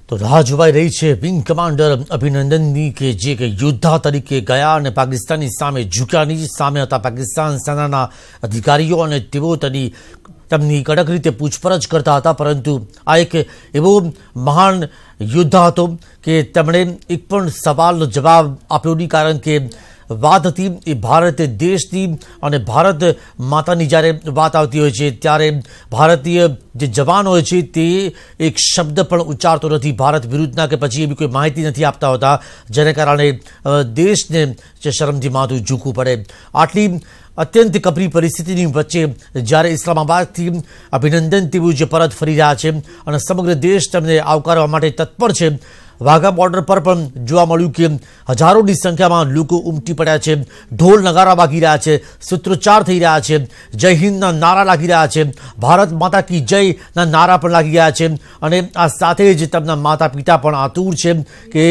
તો રાહ જોવાઈ રહી છે વિંગ કમાન્ડર અભિનંદનની કે જે કે યોદ્ધા તરીકે ગયા અને પાકિસ્તાનની સામે ઝૂક્યાની સામે હતા પાકિસ્તાન સેનાના અધિકારીઓ અને તેઓ તેમની કડક રીતે પૂછપરછ કરતા હતા, પરંતુ આ એક એવો મહાન યોદ્ધા હતો કે તેમણે એક પણ સવાલનો જવાબ આપ્યો નહીં, કારણ કે વાત હતી એ ભારત દેશની અને ભારત માતાની જ્યારે વાત આવતી હોય છે ત્યારે ભારતીય જે જવાન હોય છે તે એક શબ્દ પણ ઉચ્ચારતો નથી ભારત વિરુદ્ધના કે પછી એવી કોઈ માહિતી નથી આપતા હોતા, જેને કારણે દેશને જે શરમથી માથું ઝૂકવું પડે. આટલી અત્યંત કપરી પરિસ્થિતિની વચ્ચે જ્યારે ઇસ્લામાબાદથી અભિનંદન તેવું જે પરત ફરી રહ્યા છે અને સમગ્ર દેશ તેમને આવકારવા માટે તત્પર છે, વાઘા બોર્ડર પર પણ જોવા મળ્યું કે હજારોની સંખ્યામાં લોકો ઉમટી પડ્યા છે, ઢોલ નગારા વાગી રહ્યા છે, સૂત્રોચ્ચાર થઈ રહ્યા છે, જય હિન્દના નારા લાગી રહ્યા છે, ભારત માતા કી જયના નારા પણ લાગી રહ્યા છે અને આ સાથે જ તેમના માતા પિતા પણ આતુર છે કે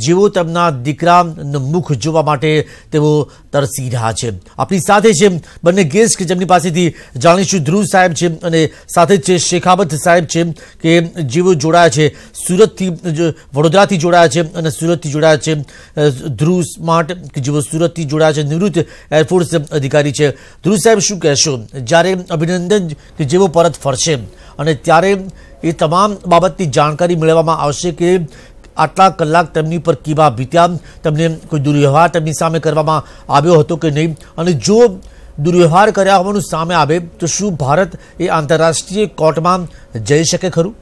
જેઓ તેમના દીકરાનું મુખ જોવા માટે તેઓ તરસી રહ્યા છે. આપણી સાથે છે બંને ગેસ્ટ કે જેમની પાસેથી જાણીશું. ધ્રુવ સાહેબ છે અને સાથે જ છે શેખાવત સાહેબ છે કે જેઓ જોડાયા છે સુરતથી, વડોદરાથી જોડાયા છે અને સુરતથી જોડાયા છે. ધ્રુવ સ્માર્ટ કે જેઓ સુરતથી જોડાયા છે, નિવૃત્ત એરફોર્સ અધિકારી છે. ધ્રુવ સાહેબ, શું કહેશો જ્યારે અભિનંદન કે જેઓ પરત ફરશે અને ત્યારે એ તમામ બાબતની જાણકારી મેળવવામાં આવશે કે આટલા કલાક તેમની પર કેવા બીત્યા, તેમને કોઈ દુર્વ્યવહાર તેમની સામે કરવામાં આવ્યો હતો કે નહીં, અને જો દુર્વ્યવહાર કર્યા હોવાનું સામે આવે તો શું ભારત એ આંતરરાષ્ટ્રીય કોર્ટમાં જઈ શકે ખરું?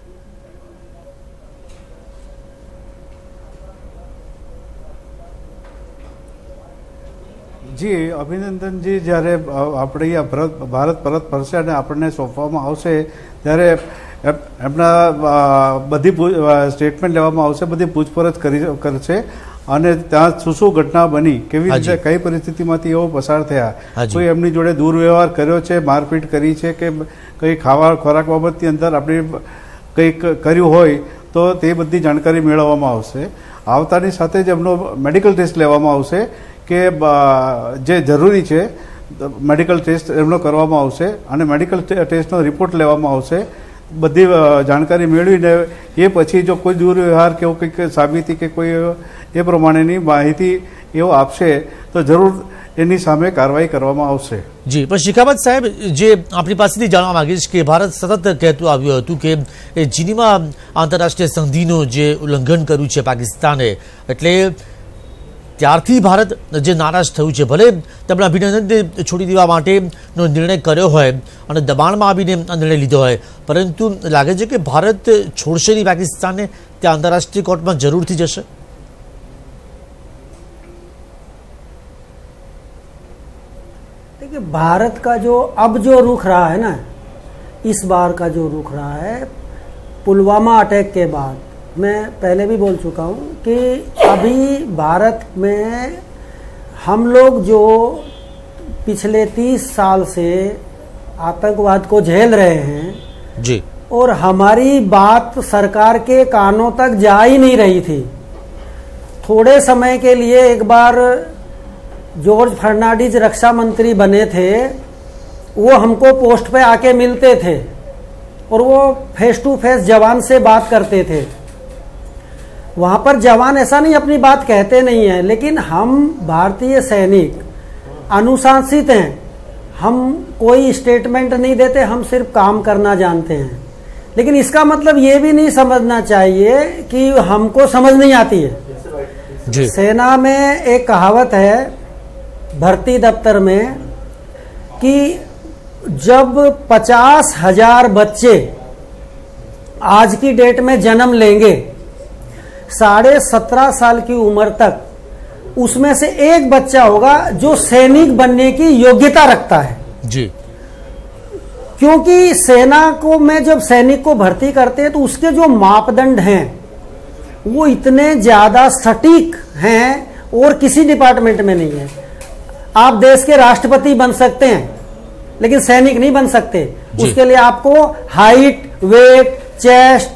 જી, અભિનંદનજી જ્યારે આપણે ભારત પરત ફરશે અને આપણને સોંપવામાં આવશે ત્યારે એમના બધી સ્ટેટમેન્ટ લેવામાં આવશે, બધી પૂછપરછ કરશે અને ત્યાં શું ઘટના બની, કેવી રીતે કઈ પરિસ્થિતિમાંથી એવો પસાર થયા, કોઈ એમની જોડે દુર્વ્યવહાર કર્યો છે, મારપીટ કરી છે કે કંઈ ખોરાક બાબતની અંદર આપણે કંઈક કર્યું હોય તો તે બધી જાણકારી મેળવવામાં આવશે. આવતાની સાથે જ એમનો મેડિકલ ટેસ્ટ લેવામાં આવશે કે જે જરૂરી છે મેડિકલ ટેસ્ટ એમનો કરવામાં આવશે અને મેડિકલ ટેસ્ટનો રિપોર્ટ લેવામાં આવશે. બધી જાણકારી મેળવીને એ પછી જો કોઈ દુર્વ્યવહાર કે એવું કંઈક સાબિતી કે કોઈ એ પ્રમાણેની માહિતી એવો આપશે તો જરૂર એની સામે કાર્યવાહી કરવામાં આવશે. જી, પણ શેખાવત સાહેબ, જે આપણી પાસેથી જાણવા માંગીશ કે ભારત સતત કહેતું આવ્યું હતું કે જીનીવા આંતરરાષ્ટ્રીય સંધિનું જે ઉલ્લંઘન કર્યું છે પાકિસ્તાને, એટલે ત્યારથી ભારત જે નારાજ થયું છે. ભલે તેમણે અભિનંદનને છોડી દેવા માટેનો નિર્ણય કર્યો હોય અને દબાણમાં આવીને આ નિર્ણય લીધો હોય, પરંતુ લાગે છે કે ભારત છોડશે નહીં પાકિસ્તાનને, ત્યાં આંતરરાષ્ટ્રીય કોર્ટમાં જરૂરથી જશે. देखिए, भारत का अब जो रुख रहा है ना, इस बार का जो रुख रहा है पुलवामा अटैक के बाद, मैं पहले भी बोल चुका हूँ कि अभी भारत में हम लोग जो पिछले 30 साल से आतंकवाद को झेल रहे हैं जी, और हमारी बात सरकार के कानों तक जा ही नहीं रही थी. थोड़े समय के लिए एक बार जॉर्ज फर्नांडिस रक्षा मंत्री बने थे, वो हमको पोस्ट पे आके मिलते थे और वो फेस टू फेस जवान से बात करते थे. वहां पर जवान ऐसा नहीं अपनी बात कहते नहीं है, लेकिन हम भारतीय सैनिक अनुशासित हैं, हम कोई स्टेटमेंट नहीं देते, हम सिर्फ काम करना जानते हैं. लेकिन इसका मतलब ये भी नहीं समझना चाहिए कि हमको समझ नहीं आती है. सेना में एक कहावत है भर्ती दफ्तर में कि जब 50,000 बच्चे आज की डेट में जन्म लेंगे 17.5 साल की उम्र तक, उसमें से एक बच्चा होगा जो सैनिक बनने की योग्यता रखता है. जी, क्योंकि सेना को में जब सैनिक को भर्ती करते हैं तो उसके जो मापदंड हैं वो इतने ज्यादा सटीक हैं और किसी डिपार्टमेंट में नहीं है. आप देश के राष्ट्रपति बन सकते हैं लेकिन सैनिक नहीं बन सकते. उसके लिए आपको हाइट, वेट, चेस्ट,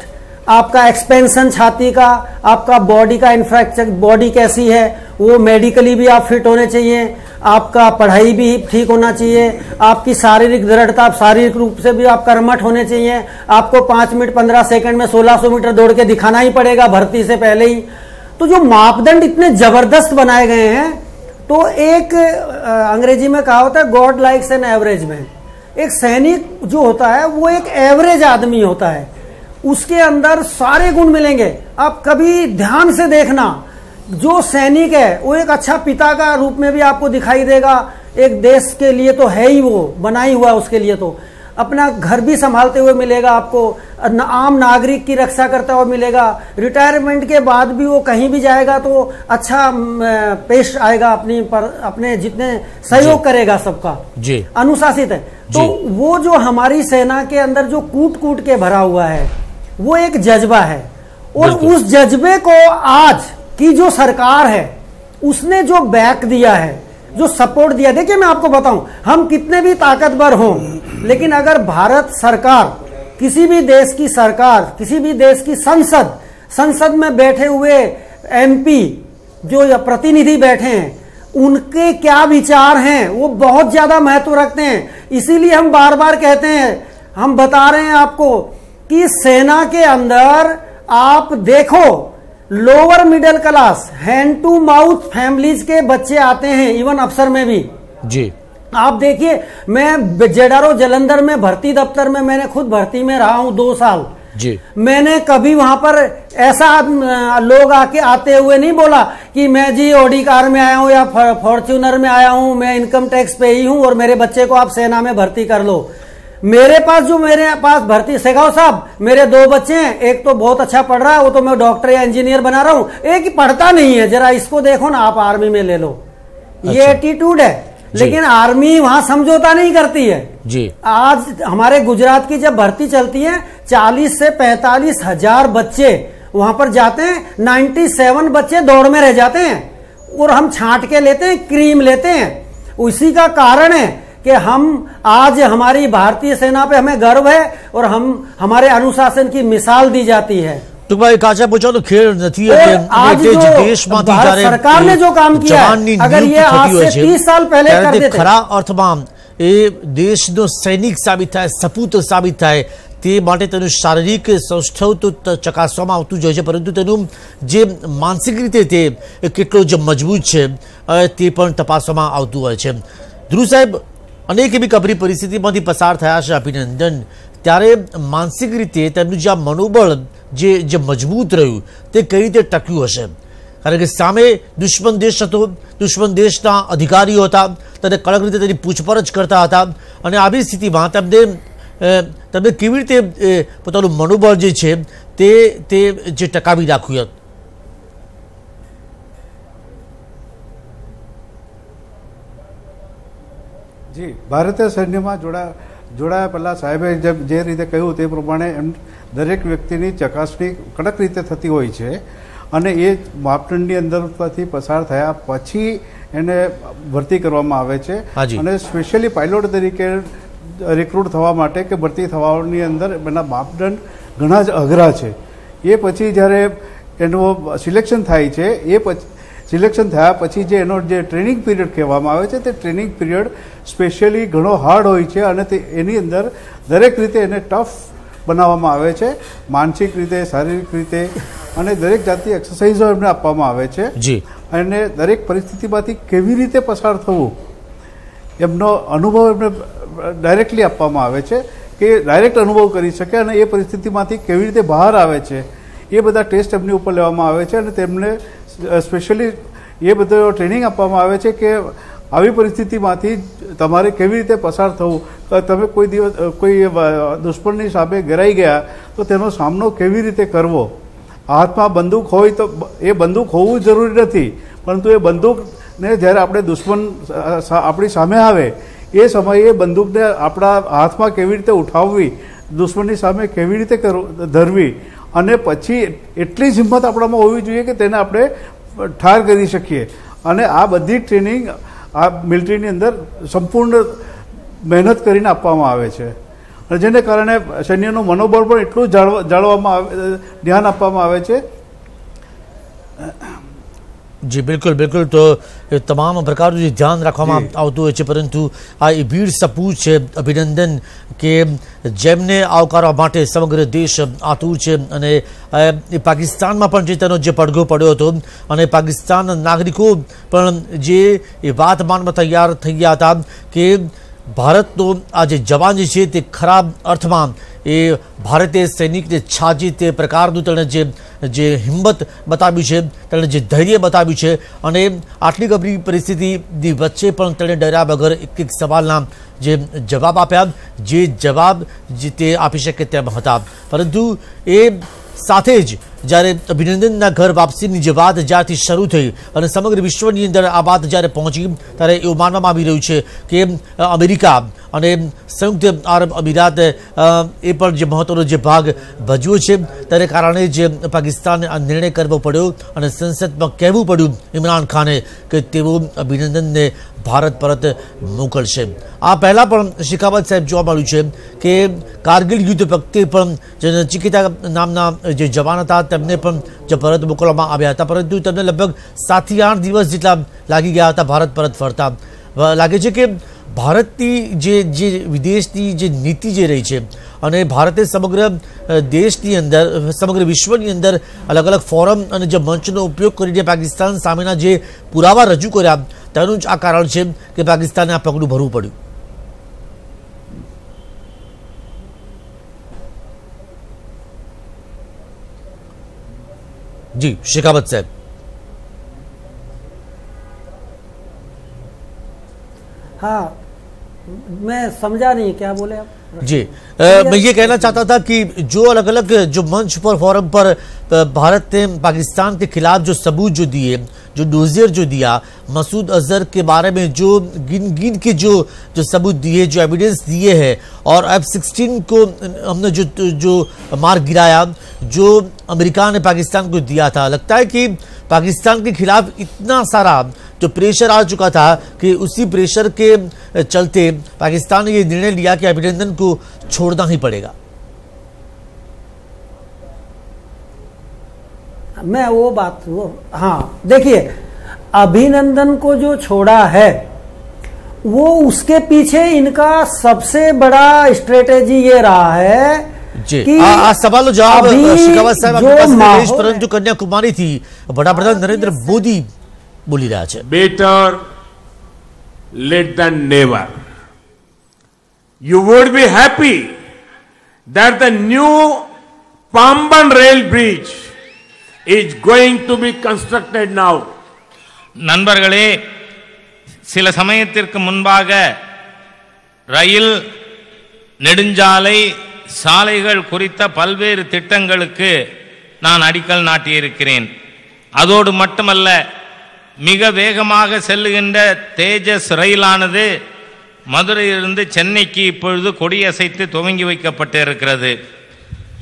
आपका एक्सपेंशन छाती का, आपका बॉडी का इंफ्रास्ट्रक्चर, बॉडी कैसी है, वो मेडिकली भी आप फिट होने चाहिए, आपका पढ़ाई भी ठीक होना चाहिए, आपकी शारीरिक दृढ़ता, शारीरिक रूप से भी आप कर्मठ होने चाहिए। आपको 5 मिनट 15 सेकंड में 1600 मीटर दौड़ के दिखाना ही पड़ेगा भर्ती से पहले ही। तो जो मापदंड इतने जबरदस्त बनाए गए हैं, तो एक अंग्रेजी में कहा होता है God likes an average man. एक सैनिक जो होता है वो एक एवरेज आदमी होता है, उसके अंदर सारे गुण मिलेंगे। आप कभी ध्यान से देखना, जो सैनिक है वो एक अच्छा पिता का रूप में भी आपको दिखाई देगा। एक देश के लिए तो है ही, वो बना ही हुआ उसके लिए, तो अपना घर भी संभालते हुए मिलेगा आपको, आम नागरिक की रक्षा करता हुआ मिलेगा। रिटायरमेंट के बाद भी वो कहीं भी जाएगा तो अच्छा पेश आएगा, अपने जितने सहयोग करेगा सबका जी, अनुशासित है। तो वो जो हमारी सेना के अंदर जो कूट कूट के भरा हुआ है, वो एक जज्बा है। और उस जज्बे को आज की जो सरकार है उसने जो बैक दिया है, जो सपोर्ट दिया। देखिए मैं आपको बताऊं, हम कितने भी ताकतवर हों, लेकिन अगर भारत सरकार, किसी भी देश की सरकार, किसी भी देश की संसद में बैठे हुए एमपी जो प्रतिनिधि बैठे हैं, उनके क्या विचार हैं वो बहुत ज्यादा महत्व रखते हैं। इसीलिए हम बार बार कहते हैं, हम बता रहे हैं आपको कि सेना के अंदर आप देखो, lower middle class, hand to mouth families के बच्चे आते हैं, इवन अफसर में भी जी। आप देखिए, मैं जेडारो जलंधर में भर्ती दफ्तर में, मैंने खुद भर्ती में रहा हूं 2 साल जी। मैंने कभी वहां पर ऐसा लोग आते हुए नहीं बोला कि मैं जी ऑडी कार में आया हूं या फॉर्च्यूनर में आया हूं, मैं इनकम टैक्स पे ही हूं और मेरे बच्चे को आप सेना में भर्ती कर लो। मेरे पास भर्ती, शेखाव साहब मेरे 2 बच्चे हैं, एक तो बहुत अच्छा पढ़ रहा है, वो तो मैं डॉक्टर या इंजीनियर बना रहा हूं, एक ही पढ़ता नहीं है, जरा इसको देखो ना आप आर्मी में ले लो। अच्छा। ये एटीट्यूड है, लेकिन आर्मी वहां समझौता नहीं करती है जी। आज हमारे गुजरात की जब भर्ती चलती है, 40 से 45 हजार बच्चे वहां पर जाते हैं, 97 बच्चे दौड़ में रह जाते हैं और हम छांट के लेते हैं, क्रीम लेते हैं। उसी का कारण है कि हम आज, हमारी भारतीय सेना पे हमें गर्व है और हमारे अनुशासन की मिसाल दी जाती है। तो भाई काचा पूछो तो खेल नहीं है, आज जो भारत सरकार ने जो काम किया है, अगर ये आज से 30 साल पहले कर देते, खरा अर्थમાં એ દેશનો સૈનિક સાબિત થાય, સપૂત સાબિત થાય, તે માટે તેનું શારીરિક સૌષ્ઠવ તો ચકાસવામાં આવતું જ હોય છે, પરંતુ તેનું જે માનસિક રીતે તે કેટલો જ મજબૂત છે તે પણ તપાસવામાં આવતું હોય છે। ધ્રુવ સાહેબ, અનેક એવી કપરી પરિસ્થિતિમાંથી પસાર થયા છે અભિનંદન, ત્યારે માનસિક રીતે તેમનું જે મનોબળ જે મજબૂત રહ્યું તે કઈ રીતે ટક્યું હશે? કારણ કે સામે દુશ્મન દેશ હતો, દુશ્મન દેશના અધિકારીઓ હતા, તેને કડક રીતે તેની પૂછપરછ કરતા હતા, અને આવી સ્થિતિમાં તેમને કેવી રીતે પોતાનું મનોબળ જે છે તે જે ટકાવી રાખ્યું? જી, ભારતીય સૈન્યમાં જોડાયા પહેલા સાહેબે જે રીતે કહ્યું તે પ્રમાણે દરેક વ્યક્તિની ચકાસણી કડક રીતે થતી હોય છે અને એ માપદંડની અંદરથી પસાર થયા પછી એને ભરતી કરવામાં આવે છે। અને સ્પેશિયલી પાયલોટ તરીકે રિક્રુટ થવા માટે કે ભરતી થવાની અંદર એના માપદંડ ઘણા જ અઘરા છે। એ પછી જ્યારે એનું સિલેક્શન થાય છે, એ પછી સિલેક્શન થયા પછી જે એનો જે ટ્રેનિંગ પીરિયડ કહેવામાં આવે છે, તે ટ્રેનિંગ પીરિયડ સ્પેશિયલી ઘણો હાર્ડ હોય છે અને તે એની અંદર દરેક રીતે એને ટફ બનાવવામાં આવે છે, માનસિક રીતે, શારીરિક રીતે, અને દરેક જાતની એક્સરસાઇઝો એમને આપવામાં આવે છે અને દરેક પરિસ્થિતિમાંથી કેવી રીતે પસાર થવું એમનો અનુભવ એમને ડાયરેક્ટલી આપવામાં આવે છે કે ડાયરેક્ટ અનુભવ કરી શકે અને એ પરિસ્થિતિમાંથી કેવી રીતે બહાર આવે છે એ બધા ટેસ્ટ એમની ઉપર લેવામાં આવે છે અને તેમને સ્પેશિયલી એ બધો ટ્રેનિંગ આપવામાં આવે છે કે આવી પરિસ્થિતિમાંથી તમારે કેવી રીતે પસાર થવું, તમે કોઈ દિવસ કોઈ દુશ્મનની સામે ઘેરાઈ ગયા તો તેનો સામનો કેવી રીતે કરવો। હાથમાં બંદૂક હોય તો એ બંદૂક હોવું જરૂરી નથી, પરંતુ એ બંદૂકને જ્યારે આપણે દુશ્મન આપણી સામે આવે એ સમયે બંદૂકને આપણા હાથમાં કેવી રીતે ઉઠાવવી, દુશ્મનની સામે કેવી રીતે ધરવી, અને પછી એટલી જ હિંમત આપણામાં હોવી જોઈએ કે તેને આપણે ઠાર કરી શકીએ। અને આ બધી ટ્રેનિંગ આ મિલિટરીની અંદર સંપૂર્ણ મહેનત કરીને આપવામાં આવે છે અને જેને કારણે સૈન્યનું મનોબળ પણ એટલું જાળવવામાં ધ્યાન આપવામાં આવે છે। जी बिल्कुल बिल्कुल। तो તમામ પ્રકારનું જે ધ્યાન રાખવામાં આવતું હોય છે, પરંતુ આ એ વીર સપૂત છે અભિનંદન કે જેમને આવકારવા માટે સમગ્ર દેશ આતુર છે અને એ પાકિસ્તાનમાં પણ જે તેનો જે પડઘો પડ્યો હતો અને પાકિસ્તાન નાગરિકો પણ જે એ વાત માનવા તૈયાર થઈ ગયા હતા કે ભારતનો આ જે જવાન છે તે ખરાબ અર્થમાં એ ભારતીય સૈનિકને છાજી તે પ્રકારનું તેણે જે હિંમત બતાવ્યું છે, તેણે જે ધૈર્ય બતાવ્યું છે અને આટલી ગંભીર પરિસ્થિતિની વચ્ચે પણ તેણે ડર્યા વગર એક સવાલના જે જવાબ આપ્યા, જે જવાબ જે તે આપી શકે તેમ હતા। પરંતુ એ સાથે જ જ્યારે અભિનંદનના ઘર વાપસીની જે વાત જ્યારથી શરૂ થઈ અને સમગ્ર વિશ્વની અંદર આ વાત જ્યારે પહોંચી ત્યારે એવું માનવામાં આવી રહ્યું છે કે અમેરિકા અને સંયુક્ત આરબ અમીરાત એ પણ જે મહત્વનો જે ભાગ ભજવ્યો છે, તેને કારણે જે પાકિસ્તાને આ નિર્ણય કરવો પડ્યો અને સંસદમાં કહેવું પડ્યું ઇમરાન ખાને કે તેઓ અભિનંદનને ભારત પરત મોકલશે। આ પહેલાં પણ શેખાવત સાહેબ જોવા મળ્યું છે કે કારગિલ યુદ્ધ વખતે પણ જે નચિકેતા નામના જે જવાન હતા તેમને પણ જે પરત મોકલવામાં આવ્યા હતા, પરંતુ તેમને લગભગ 7 થી 8 દિવસ જેટલા લાગી ગયા હતા ભારત પરત ફરતા। લાગે છે કે ભારતની જે વિદેશની જે નીતિ જે રહી છે અને ભારતે સમગ્ર દેશની અંદર સમગ્ર વિશ્વની અંદર અલગ અલગ ફોરમ અને જે મંચનો ઉપયોગ કરીને પાકિસ્તાન સામેના જે પુરાવા રજૂ કર્યા તેનું જ આ કારણ છે કે પાકિસ્તાને આ પગલું ભરવું પડ્યું। जी शेखावत साहब। हाँ, मैं समझा नहीं, क्या बोले आप? जी मैं ये कहना चाहता था कि जो अलग अलग जो मंच पर फोरम पर भारत ने पाकिस्तान के खिलाफ जो सबूत जो दिए, जो डोजियर जो दिया, मसूद अजहर के बारे में जो गिन के जो सबूत दिए, जो एविडेंस दिए हैं और F-16 को हमने जो मार गिराया, जो अमेरिका ने पाकिस्तान को दिया था, लगता है कि पाकिस्तान के खिलाफ इतना सारा जो प्रेशर आ चुका था कि उसी प्रेशर के चलते पाकिस्तान ने ये निर्णय लिया कि अभिनंदन को छोड़ना ही पड़ेगा। मैं हाँ देखिए, अभिनंदन को जो छोड़ा है वो उसके पीछे इनका सबसे बड़ा स्ट्रेटेजी ये रहा है जी। सवाल जवाब शेखावत साहब आपके पास देश परंतु कन्याकुमारी थी, वड़ा प्रधान नरेंद्र मोदी बोली रहा है better late than never. You would be happy that the new Pamban rail bridge is going to be constructed now. நண்பர்களே, சில சமயத்திற்கு முன்பாக ரயில், நெடுஞ்சாலை, சாலைகள் குறித்த பல்வேறு திட்டங்களுக்கு நான் அடிக்கல் நாட்டியிருக்கிறேன்। அதோடு மட்டுமல்ல, மிக வேகமாக செல்லுகின்ற தேஜஸ் ரயிலானது மதுரையிலிருந்து சென்னைக்கு இப்பொழுது கொடியசைத்து துவங்கி வைக்கப்பட்டிருக்கிறது।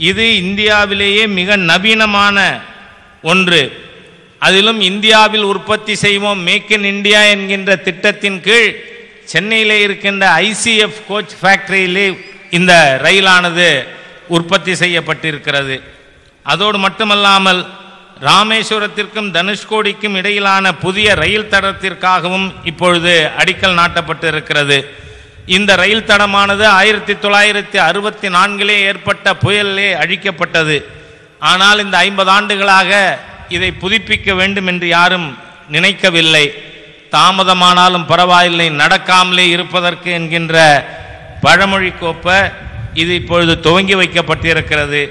இது இந்தியாவிலேயே மிக நவீனமான ஒன்று। அதிலும் இந்தியாவில் உற்பத்தி செய்வோம், மேக் இன் இந்தியா என்கின்ற திட்டத்தின் கீழ் சென்னையிலே இருக்கின்ற ICF கோச் ஃபேக்டரியிலே இந்த ரயிலானது உற்பத்தி செய்யப்பட்டிருக்கிறது। அதோடு மட்டுமல்லாமல் ராமேஸ்வரத்திற்கும் தனுஷ்கோடிக்கும் இடையிலான புதிய ரயில் தடத்திற்காகவும் இப்பொழுது அடிக்கல் நாட்டப்பட்டிருக்கிறது। இந்த ரயில் தடமானது 1964 ஏற்பட்ட புயலிலே அழிக்கப்பட்டது। ஆனால் இந்த 50 ஆண்டுகளாக இதை புதுப்பிக்க வேண்டும் என்று யாரும் நினைக்கவில்லை। தாமதமானாலும் பரவாயில்லை, நடக்காமலே இருப்பதற்கு என்கின்ற பழமொழிக்கொப்ப இது இப்பொழுது துவங்கி வைக்கப்பட்டிருக்கிறது।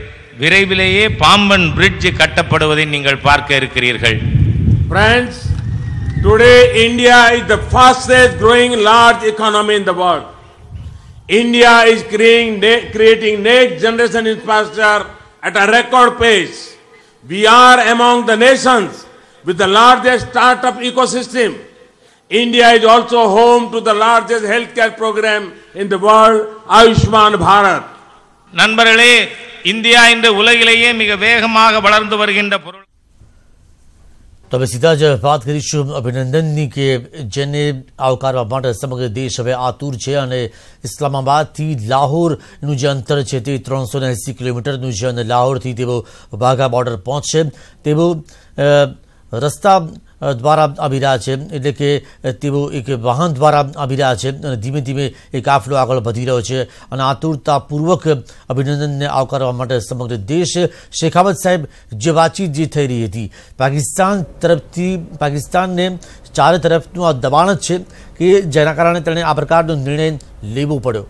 விரைவிலேயே பாம்பன் பிரிட்ஜ் கட்டப்படுவதை நீங்கள் பார்க்க இருக்கிறீர்கள்। Friends, today India is the fastest growing large economy in the world. India is creating next generation infrastructure at a record pace. We are among the nations with the largest startup ecosystem. India is also home to the largest healthcare program in the world, Ayushman Bharat. நண்பர்களே, India இன்று உலகிலேயே மிக வேகமாக வளர்ந்து வருகின்ற பொருள்। તો હવે સીધા જ વાત કરીશું અભિનંદનની કે જેને આવકારવા માટે સમગ્ર દેશ હવે આતુર છે અને ઇસ્લામાબાદથી લાહોરનું જે અંતર છે તે 380 કિલોમીટરનું છે અને લાહોરથી તેઓ વાઘા બોર્ડર પહોંચશે તેવો રસ્તા દ્વારા આવી રહ્યા છે, એટલે કે તેઓ એક વાહન દ્વારા આવી રહ્યા છે અને ધીમે ધીમે એ કાફલો આગળ વધી રહ્યો છે અને આતુરતાપૂર્વક અભિનંદનને આવકારવા માટે સમગ્ર દેશ શેખાવત સાહેબ જે વાતચીત જે થઈ રહી હતી પાકિસ્તાન તરફથી પાકિસ્તાનને ચારે તરફનું આ દબાણ જ છે કે જેના કારણે તેણે આ પ્રકારનો નિર્ણય લેવો પડ્યો.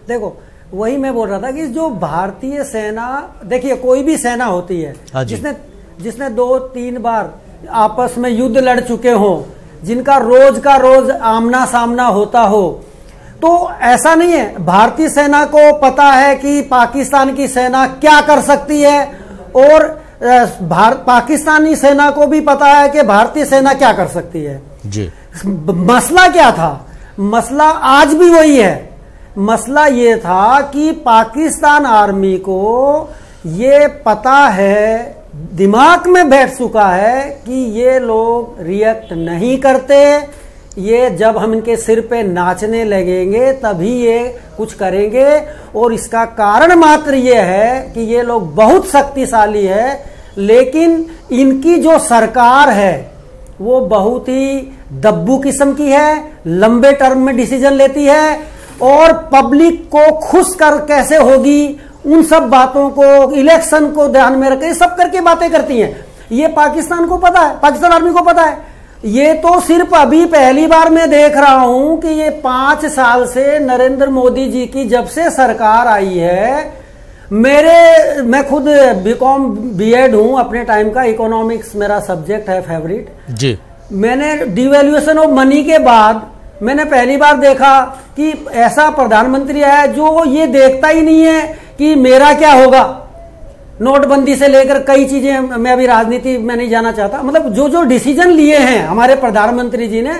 देखो वही मैं बोल रहा था कि जो भारतीय सेना, देखिए कोई भी सेना होती है जिसने 2-3 बार आपस में युद्ध लड़ चुके हो, जिनका रोज का रोज आमना सामना होता हो, तो ऐसा नहीं है. भारतीय सेना को पता है कि पाकिस्तान की सेना क्या कर सकती है और पाकिस्तानी सेना को भी पता है कि भारतीय सेना क्या कर सकती है जी. मसला क्या था? मसला आज भी वही है. मसला ये था कि पाकिस्तान आर्मी को ये पता है, दिमाग में बैठ चुका है कि ये लोग रिएक्ट नहीं करते, ये जब हम इनके सिर पे नाचने लगेंगे तभी ये कुछ करेंगे. और इसका कारण मात्र ये है कि ये लोग बहुत शक्तिशाली है, लेकिन इनकी जो सरकार है वो बहुत ही दब्बू किस्म की है, लंबे टर्म में डिसीजन लेती है और पब्लिक को खुश कर कैसे होगी उन सब बातों को, इलेक्शन को ध्यान में रख सब करके बातें करती हैं. ये पाकिस्तान को पता है, पाकिस्तान आर्मी को पता है. ये तो सिर्फ अभी पहली बार मैं देख रहा हूं कि ये 5 साल से नरेंद्र मोदी जी की जब से सरकार आई है, मैं खुद बीकॉम बीएड हूं, अपने टाइम का इकोनॉमिक्स मेरा सब्जेक्ट है फेवरेट जी. मैंने डिवैल्यूएशन ऑफ मनी के बाद मैंने पहली बार देखा कि ऐसा प्रधानमंत्री है जो ये देखता ही नहीं है कि मेरा क्या होगा. नोटबंदी से लेकर कई चीजें, मैं अभी राजनीति में नहीं जाना चाहता, मतलब जो डिसीजन लिए हैं हमारे प्रधानमंत्री जी ने,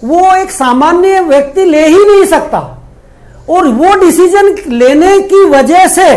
वो एक सामान्य व्यक्ति ले ही नहीं सकता. और वो डिसीजन लेने की वजह से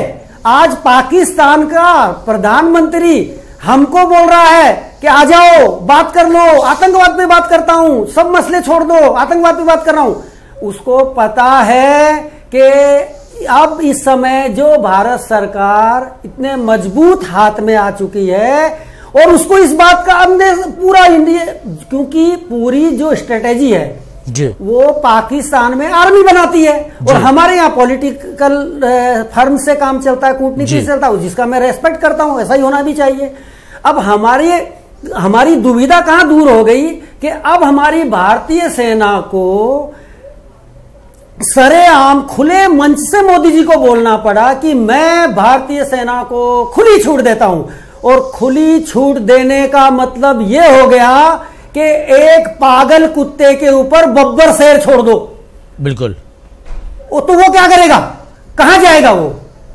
आज पाकिस्तान का प्रधानमंत्री हमको बोल रहा है कि आ जाओ बात कर लो, आतंकवाद पे बात करता हूं, सब मसले छोड़ दो, आतंकवाद पे बात कर रहा हूं. उसको पता है कि अब इस समय जो भारत सरकार इतने मजबूत हाथ में आ चुकी है और उसको इस बात का अंदेश पूरा इंडिया, क्योंकि पूरी जो स्ट्रेटेजी है जी वो पाकिस्तान में आर्मी बनाती है और हमारे यहाँ पॉलिटिकल फर्म से काम चलता है, कूटनीति से चलता है, जिसका मैं रेस्पेक्ट करता हूं, ऐसा ही होना भी चाहिए. अब हमारी दुविधा कहां दूर हो गई कि अब हमारी भारतीय सेना को सरेआम खुले मंच से मोदी जी को बोलना पड़ा कि मैं भारतीय सेना को खुली छूट देता हूं. और खुली छूट देने का मतलब यह हो गया कि एक पागल कुत्ते के ऊपर बब्बर शेर छोड़ दो. बिल्कुल. तो वो क्या करेगा? कहां जाएगा? वो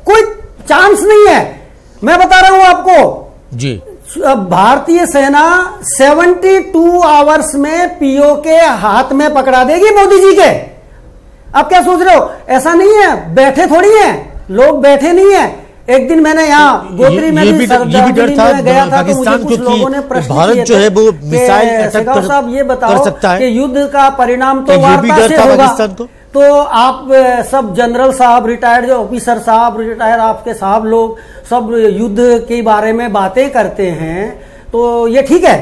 कोई चांस नहीं है. मैं बता रहा हूं आपको जी. भारतीय सेना 72 आवर्स में पीओ के हाथ में पकड़ा देगी मोदी जी के. आप क्या सोच रहे हो? ऐसा नहीं है, बैठे थोड़ी हैं लोग, बैठे नहीं है. एक दिन मैंने यहाँ गोत्री में भी गया था तो मुझे कुछ लोगों ने प्रश्न भारत जो है वो मिसाइल अटैक साहब ये बताओ कि युद्ध का परिणाम तो वार्ता से होगा. तो आप सब जनरल साहब, रिटायर्ड जो ऑफिसर साहब, रिटायर्ड आपके साहब लोग सब युद्ध के बारे में बातें करते हैं, तो ये ठीक है.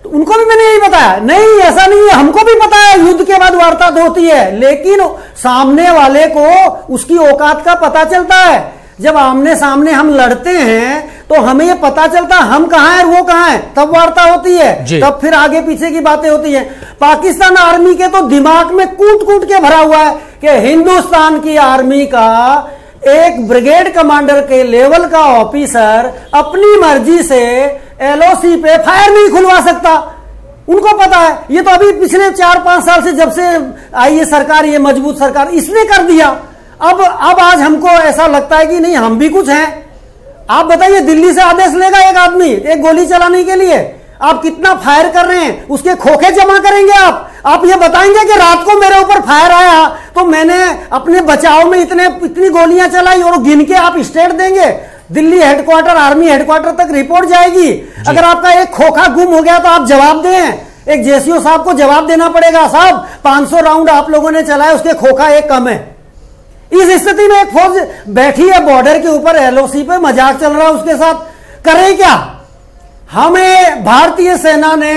तो उनको भी मैंने यही बताया, नहीं ऐसा नहीं है, हमको भी पता है युद्ध के बाद वार्ता होती है, लेकिन सामने वाले को उसकी औकात का पता चलता है. जब आमने सामने हम लड़ते हैं तो हमें ये पता चलता है हम कहां हैं और वो कहां है, तब वार्ता होती है, तब फिर आगे पीछे की बातें होती हैं. पाकिस्तान आर्मी के तो दिमाग में कूट कूट के भरा हुआ है कि हिंदुस्तान की आर्मी का एक ब्रिगेड कमांडर के लेवल का ऑफिसर अपनी मर्जी से एलओसी पे फायर नहीं खुलवा सकता. उनको पता है. ये तो अभी पिछले 4-5 साल से जब से आई है सरकार, ये मजबूत सरकार, इसने कर दिया. अब आज हमको ऐसा लगता है कि नहीं हम भी कुछ हैं. आप बताइए, दिल्ली से आदेश लेगा एक आदमी एक गोली चलाने के लिए, आप कितना फायर कर रहे हैं, उसके खोखे जमा करेंगे. आप ये बताएंगे कि रात को मेरे ऊपर फायर आया तो मैंने अपने बचाव में इतनी गोलियां चलाई और गिन के आप स्टेट देंगे. दिल्ली हेडक्वार्टर, आर्मी हेडक्वार्टर तक रिपोर्ट जाएगी. अगर आपका एक खोखा गुम हो गया तो आप जवाब दें. एक जेसीओ साहब को जवाब देना पड़ेगा, साहब 500 राउंड आप लोगों ने चलाया, उसके खोखा एक कम है. इस स्थिति में एक फौज बैठी है बॉर्डर के ऊपर, एलओसी पे मजाक चल रहा है उसके साथ, करें क्या? हमें भारतीय सेना ने,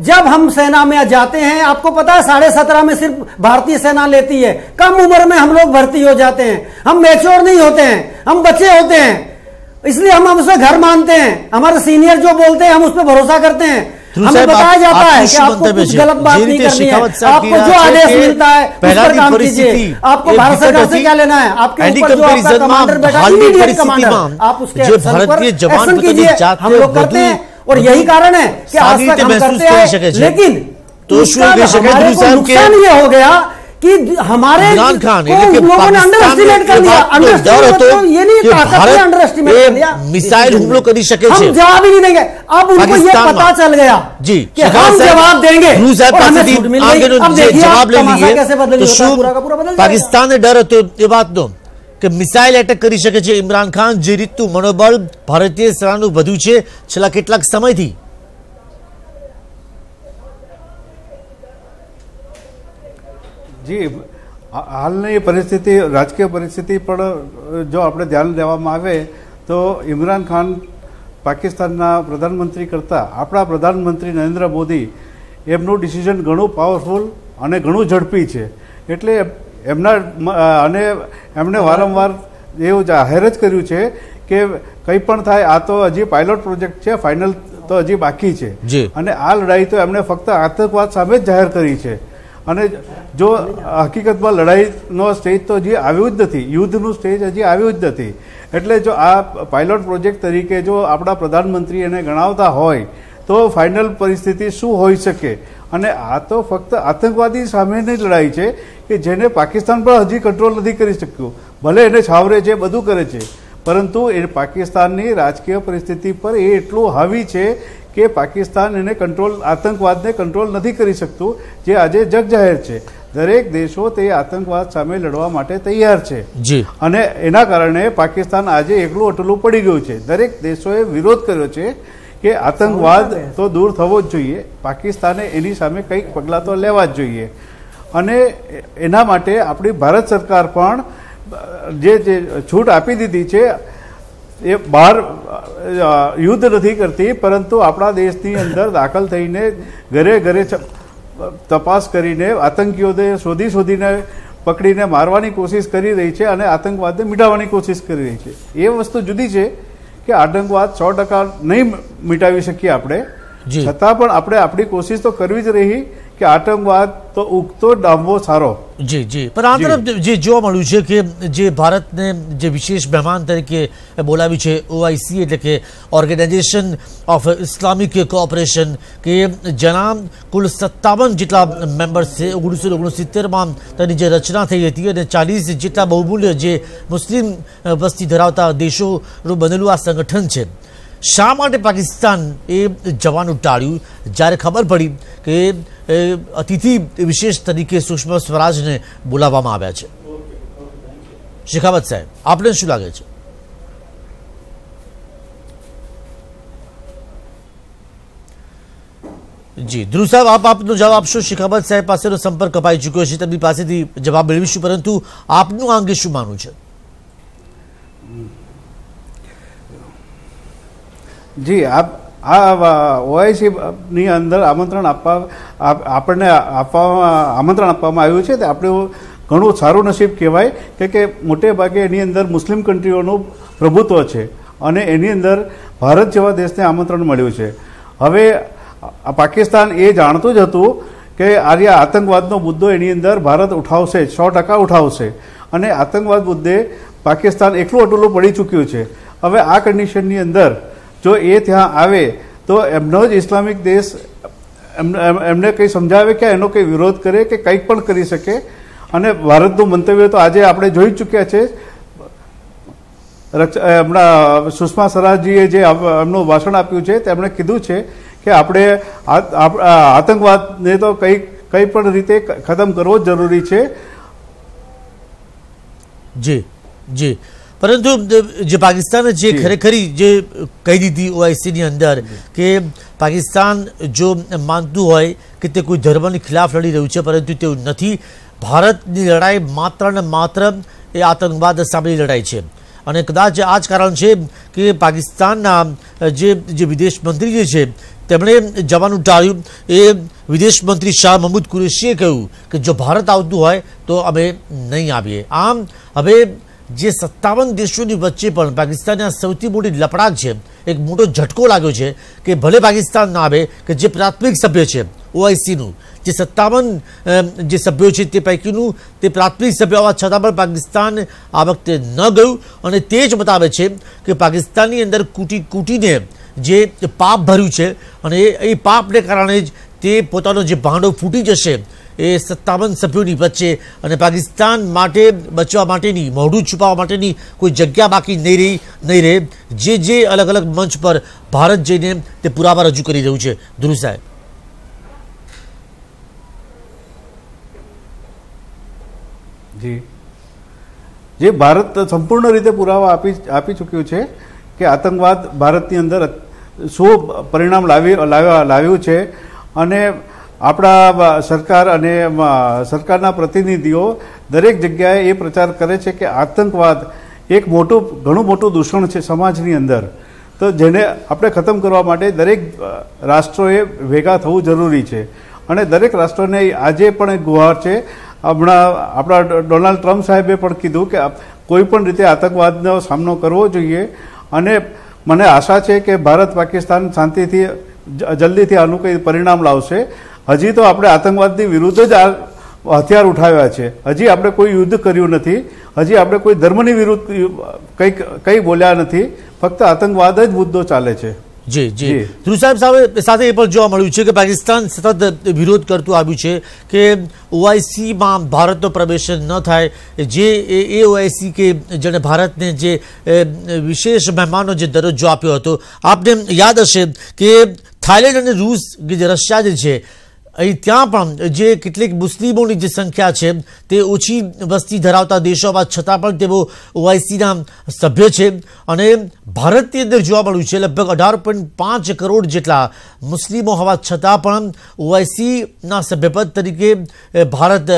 जब हम सेना में जाते हैं, आपको पता है 17.5 में सिर्फ भारतीय सेना लेती है, कम उम्र में हम लोग भर्ती हो जाते हैं, हम मैच्योर नहीं होते हैं, हम बच्चे होते हैं, इसलिए हम उससे घर मानते हैं, हमारे सीनियर जो बोलते हैं हम उस पर भरोसा करते हैं। हमें बताया जाता है कि आपको कुछ गलत बात नहीं करनी है, आपको जो आदेश मिलता है उस पर काम कीजिए, आपको भारत सरकार से क्या लेना है, आपके ऊपर जो आपका कमांडर बैठा, इमीडिएट कमांडर, आप उसके एक्शन पर एक्शन कीजिए। हम लोग करते हैं और यही कारण है कि आज तक हम करते हैं, लेकिन हमारे को नुकसान ये हो गया कि हमारे इमरान खान लोगों ने अंडर एस्टिमेट कर दिया। अंडर ये नहीं कहा अंडर एस्टिमेट कर दिया, मिसाइल हमलों कर सके, हम जवाब ही नहीं देंगे। अब उनको ये पता चल गया जी कि हम जवाब देंगे, अब देखिए जवाब ले तमाशा कैसे बदल लिए, जाता है, पूरा का पूरा बदल जाएगा। पाकिस्तान ने डर હતો એ વાતનો કે મિસાઇલ એટેક કરી શકે છે ઇમરાન ખાન, જે રીતનું મનોબળ ભારતીય સેનાનું વધ્યું છે છેલ્લા કેટલાક સમયથી। जी, हालની परिस्थिति, राजकीय परिस्थिति पर जो આપણે ધ્યાન લેવામાં આવે તો ઇમરાન ખાન પાકિસ્તાનના પ્રધાનમંત્રી કરતાં આપણા પ્રધાનમંત્રી નરેન્દ્ર મોદી એમનું ડિસિઝન ઘણું પાવરફુલ અને ઘણું ઝડપી છે, એટલે એમના અને એમણે વારંવાર એવું જાહેર જ કર્યું છે કે કંઈ પણ થાય, આ તો હજી પાયલોટ પ્રોજેક્ટ છે, ફાઇનલ તો હજી બાકી છે, અને આ લડાઈ તો એમણે ફક્ત આતંકવાદ સામે જ જાહેર કરી છે। અને જો હકીકતમાં લડાઈનો સ્ટેજ તો હજી આવ્યું જ નથી, યુદ્ધનું સ્ટેજ હજી આવ્યું જ નથી, એટલે જો આ પાયલોટ પ્રોજેક્ટ તરીકે જો આપણા પ્રધાનમંત્રી એને ગણાવતા હોય તો ફાઇનલ પરિસ્થિતિ શું હોઈ શકે? અને આ તો ફક્ત આતંકવાદી સામેની લડાઈ છે કે જેને પાકિસ્તાન પણ હજી કંટ્રોલ નથી કરી શક્યું, ભલે એને છાવરે છે, બધું કરે છે, પરંતુ એ પાકિસ્તાનની રાજકીય પરિસ્થિતિ પર એ એટલું હાવી છે કે પાકિસ્તાન એને કંટ્રોલ, આતંકવાદને કંટ્રોલ નથી કરી શકતું, જે આજે જગજાહેર છે। દરેક દેશો તે આતંકવાદ સામે લડવા માટે તૈયાર છે અને એના કારણે પાકિસ્તાન આજે એકલું અટલું પડી ગયું છે। દરેક દેશોએ વિરોધ કર્યો છે કે આતંકવાદ તો દૂર થવો જ જોઈએ, પાકિસ્તાને એની સામે કંઈક પગલાં તો લેવા જ જોઈએ, અને એના માટે આપણી ભારત સરકાર પણ જે છૂટ આપી દીધી છે એ બહાર યુદ્ધ નથી કરતી, પરંતુ આપણા દેશની અંદર દાખલ થઈને ઘરે ઘરે તપાસ કરીને આતંકીઓને શોધીને પકડીને મારવાની કોશિશ કરી રહી છે અને આતંકવાદને મિટાવવાની કોશિશ કરી રહી છે। એ વસ્તુ જુદી છે કે આતંકવાદ 100% નહીં મિટાવી શકીએ આપણે, છતાં પણ આપણે આપણી કોશિશ તો કરવી જ રહી કે આતંકવાદ તો ઉગતો ડામવો સારો। જી જી, પણ આ તરફ જે જોવા મળ્યું છે કે જે ભારતને જે વિશેષ મહેમાન તરીકે બોલાવ્યું છે ઓઆઈસી, એટલે કે ઓર્ગેનાઇઝેશન ઓફ ઇસ્લામિક કોઓપરેશન, કે જેના કુલ 57 જેટલા મેમ્બર્સ છે। 1969માં તેની જે રચના થઈ હતી અને 40 જેટલા બહુમૂલ્ય જે મુસ્લિમ વસ્તી ધરાવતા દેશોનું બનેલું આ સંગઠન છે। શા માટે પાકિસ્તાન એ જવાનું ટાળ્યું જ્યારે ખબર પડી કે અતિથિ વિશેષ તરીકે સુષ્મા સ્વરાજને બોલાવવામાં આવ્યા છે? શેખાવત સાહેબ, આપને શું લાગે છે? જી ધ્રુવ સાહેબ, આપ આપનો જવાબ આપશો? શેખાવત સાહેબ પાસેનો સંપર્ક કપાઈ ચૂક્યો છે, તેમની પાસેથી જવાબ મેળવીશું, પરંતુ આપનું આ અંગે શું માનવું છે? જી, આ ઓઆઈસીની અંદર આમંત્રણ આપણને આમંત્રણ આપવામાં આવ્યું છે, તે આપણું ઘણું સારું નસીબ કહેવાય કે મોટે ભાગે એની અંદર મુસ્લિમ કન્ટ્રીઓનું પ્રભુત્વ છે અને એની અંદર ભારત જેવા દેશને આમંત્રણ મળ્યું છે। હવે પાકિસ્તાન એ જાણતું જ હતું કે આ આતંકવાદનો મુદ્દો એની અંદર ભારત ઉઠાવશે, 100% ઉઠાવશે, અને આતંકવાદ મુદ્દે પાકિસ્તાન એકલું અટલું પડી ચૂક્યું છે। હવે આ કન્ડિશનની અંદર જો એ ત્યાં આવે તો એમનો જ ઇસ્લામિક દેશ એમને કંઈ સમજાવે કે એનો કંઈ વિરોધ કરે કે કંઈક પણ કરી શકે, અને ભારતનું મંતવ્ય તો આજે આપણે જોઈ ચૂક્યા છે। હમણાં સુષ્મા સ્વરાજજીએ જે એમનું ભાષણ આપ્યું છે તેમણે કીધું છે કે આપણે આતંકવાદને તો કંઈ પણ રીતે ખતમ કરવો જ જરૂરી છે। જી જી, પરંતુ જે પાકિસ્તાને જે ખરેખરી જે કહી દીધી ઓઆઈસીની અંદર કે પાકિસ્તાન જો માનતું હોય કે તે કોઈ ધર્મની ખિલાફ લડી રહ્યું છે, પરંતુ તેવું નથી। ભારતની લડાઈ માત્ર ને માત્ર એ આતંકવાદ સામેની લડાઈ છે અને કદાચ આ જ કારણ છે કે પાકિસ્તાનના જે વિદેશ મંત્રી જે છે તેમણે જવાનું ટાળ્યું. એ વિદેશ મંત્રી શાહ મહમૂદ કુરેશીએ કહ્યું કે જો ભારત આવતું હોય તો અમે નહીં આવીએ. આમ હવે જે 57 દેશોની વચ્ચે પણ પાકિસ્તાનની આ સૌથી મોટી લપડાક છે. એક મોટો ઝટકો લાગ્યો છે કે ભલે પાકિસ્તાન ના આવે કે જે પ્રાથમિક સભ્ય છે ઓઆઈસીનું, જે 57 જે સભ્યો છે તે પૈકીનું તે પ્રાથમિક સભ્ય હોવા છતાં પણ પાકિસ્તાન આ વખતે ન ગયું અને તે જ બતાવે છે કે પાકિસ્તાનની અંદર કૂટીને જે પાપ ભર્યું છે અને એ પાપને કારણે જ તે પોતાનો જે ભાંડો ફૂટી જશે એ 57 સભ્યોની વચ્ચે અને પાકિસ્તાન માટે બચવા માટેની, મોઢું છુપાવવા માટેની કોઈ જગ્યા બાકી નહીં રહે. જે અલગ અલગ મંચ પર ભારત જઈને તે પુરાવા રજૂ કરી રહ્યું છે. ધ્રુવ સાહેબ. જી, જે ભારત સંપૂર્ણ રીતે પુરાવા આપી ચૂક્યું છે કે આતંકવાદ ભારતની અંદર શું પરિણામ લાવ્યું છે અને આપણા સરકાર અને સરકારના પ્રતિનિધિઓ દરેક જગ્યાએ એ પ્રચાર કરે છે કે આતંકવાદ એક ઘણું મોટું દૂષણ છે સમાજની અંદર. તો જેને આપણે ખતમ કરવા માટે દરેક રાષ્ટ્રોએ ભેગા થવું જરૂરી છે અને દરેક રાષ્ટ્રોને આજે પણ એક ગુહાર છે. હમણાં આપણા ડોનાલ્ડ ટ્રમ્પ સાહેબે પણ કીધું કે કોઈ પણ રીતે આતંકવાદનો સામનો કરવો જોઈએ અને મને આશા છે કે ભારત પાકિસ્તાન શાંતિથી જલ્દીથી આનું કંઈ પરિણામ લાવશે. હજી તો આપણે આતંકવાદની વિરુદ્ધ જ આ હથિયાર ઉઠાવ્યા છે. હજી આપણે કોઈ યુદ્ધ કર્યું નથી, હજી આપણે કોઈ ધર્મની વિરુદ્ધ કંઈ બોલ્યા નથી, ફક્ત આતંકવાદ જ મુદ્દો ચાલે છે. જી જી ધ્રુવ સાહેબ સાથે એ પણ જોવા મળ્યું છે કે પાકિસ્તાન સતત વિરોધ કરતું આવ્યું છે કે ઓઆઈસીમાં ભારતનો પ્રવેશ ન થાય. જે એ ઓઆઈસી કે જેણે ભારતને જે વિશેષ મહેમાનનો જે દરજ્જો આપ્યો હતો, આપને યાદ હશે કે થાઇલેન્ડ અને રૂસ જે રશિયા જે છે અહીં ત્યાં પણ જે કેટલીક મુસ્લિમોની જે સંખ્યા છે તે ઓછી વસ્તી ધરાવતા દેશો હોવા છતાં પણ તેઓ ઓઆઈસીના સભ્ય છે અને ભારતની અંદર જોવા મળ્યું છે લગભગ 18.5 કરોડ જેટલા મુસ્લિમો હોવા છતાં પણ ઓઆઈસીના સભ્યપદ તરીકે ભારત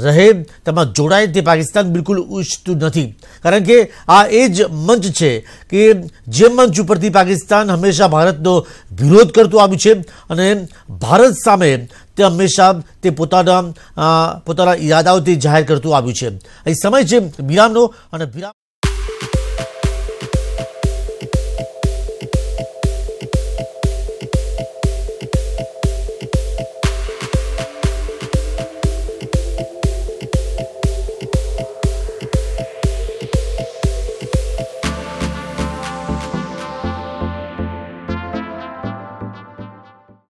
રહે, તેમાં જોડાય તે પાકિસ્તાન બિલકુલ ઈચ્છતું નથી. કારણ કે આ એ જ મંચ છે કે જે મંચ ઉપરથી પાકિસ્તાન હંમેશા ભારતનો વિરોધ કરતું આવ્યું છે અને ભારત સામે તે હંમેશા તે પોતાના ઈરાદાઓ તે જાહેર કરતું આવ્યું છે. અહીં સમય છે વિરામનો અને વિરામ